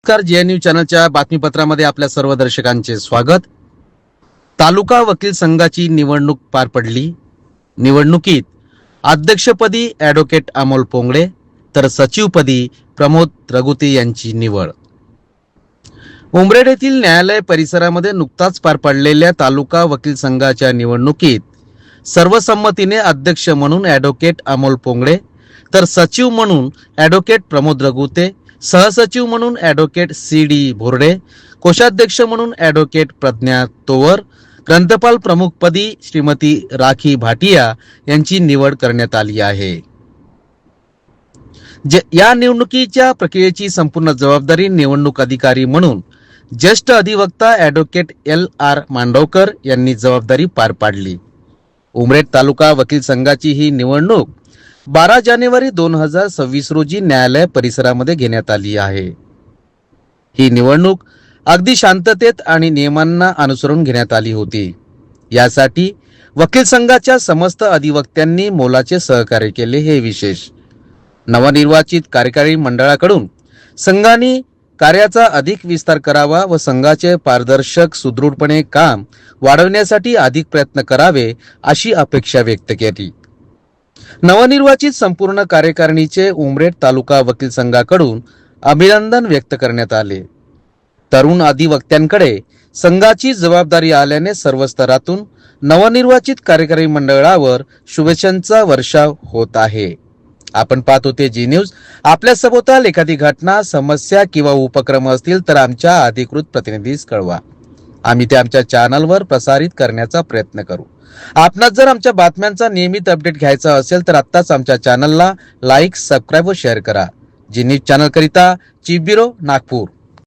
नमस्कार. JNU चॅनलच्या बातमीपत्रामध्ये आपल्या सर्व दर्शकांचे स्वागत. तालुका वकील संघाची निवडणूक पार पडली. निवडणुकीत अध्यक्षपदी ॲडव्होकेट अमोल पोंगळे तर सचिवपदी प्रमोद रघुते यांची निवड. उमरेड येथील न्यायालय परिसरामध्ये नुकताच पार पडलेल्या तालुका वकील संघाच्या निवडणुकीत सर्वसंमतीने अध्यक्ष म्हणून ॲडव्होकेट अमोल पोंगळे तर सचिव म्हणून ॲडव्होकेट प्रमोद रघुते, सहसचिव म्हणून ॲडव्होकेट CD भोरडे, कोषाध्यक्ष म्हणून ॲडव्होकेट प्रज्ञा तोवर, ग्रंथपाल प्रमुखपदी श्रीमती राखी भाटिया यांची निवड करण्यात आली आहे. या निवडणुकीच्या प्रक्रियेची संपूर्ण जबाबदारी निवडणूक अधिकारी म्हणून ज्येष्ठ अधिवक्ता ॲडव्होकेट LR मांडवकर यांनी जबाबदारी पार पाडली. उमरेड तालुका वकील संघाची ही निवडणूक 12 जानेवारी 2026 रोजी न्यायालय परिसरामध्ये घेण्यात आली आहे. ही निवडणूक अगदी शांततेत आणि नियमांना अनुसरून घेण्यात आली होती. यासाठी वकील संघाच्या समस्त अधिवक्त्यांनी मोलाचे सहकार्य केले हे विशेष. नवनिर्वाचित कार्यकारी मंडळाकडून संघाने कार्याचा अधिक विस्तार करावा व संघाचे पारदर्शक सुदृढपणे काम वाढवण्यासाठी अधिक प्रयत्न करावे अशी अपेक्षा व्यक्त केली. नवनिर्वाचित संपूर्ण कार्यकारिणीचे उमरेड तालुका वकील संघाकडून अभिनंदन व्यक्त करण्यात आले. तरुण अधिवक्त्यांकडे संघाची जबाबदारी आल्याने सर्व स्तरातून नवनिर्वाचित कार्यकारी मंडळावर शुभेच्छांचा वर्षाव होत आहे. आपण पाहत होते जी न्यूज. आपल्या सभोवताल एखादी घटना, समस्या किंवा उपक्रम असतील तर आमच्या अधिकृत प्रतिनिधीस कळवा. आम्ही ते आमच्या चॅनलवर प्रसारित करण्याचा प्रयत्न करू. आपणास जर आमच्या बातम्यांचा नियमित अपडेट घ्यायचा असेल तर आत्ताच आमच्या चॅनलला लाईक, सबस्क्राईब व शेअर करा. जी न्यूज चॅनल करिता चीफ ब्युरो, नागपूर.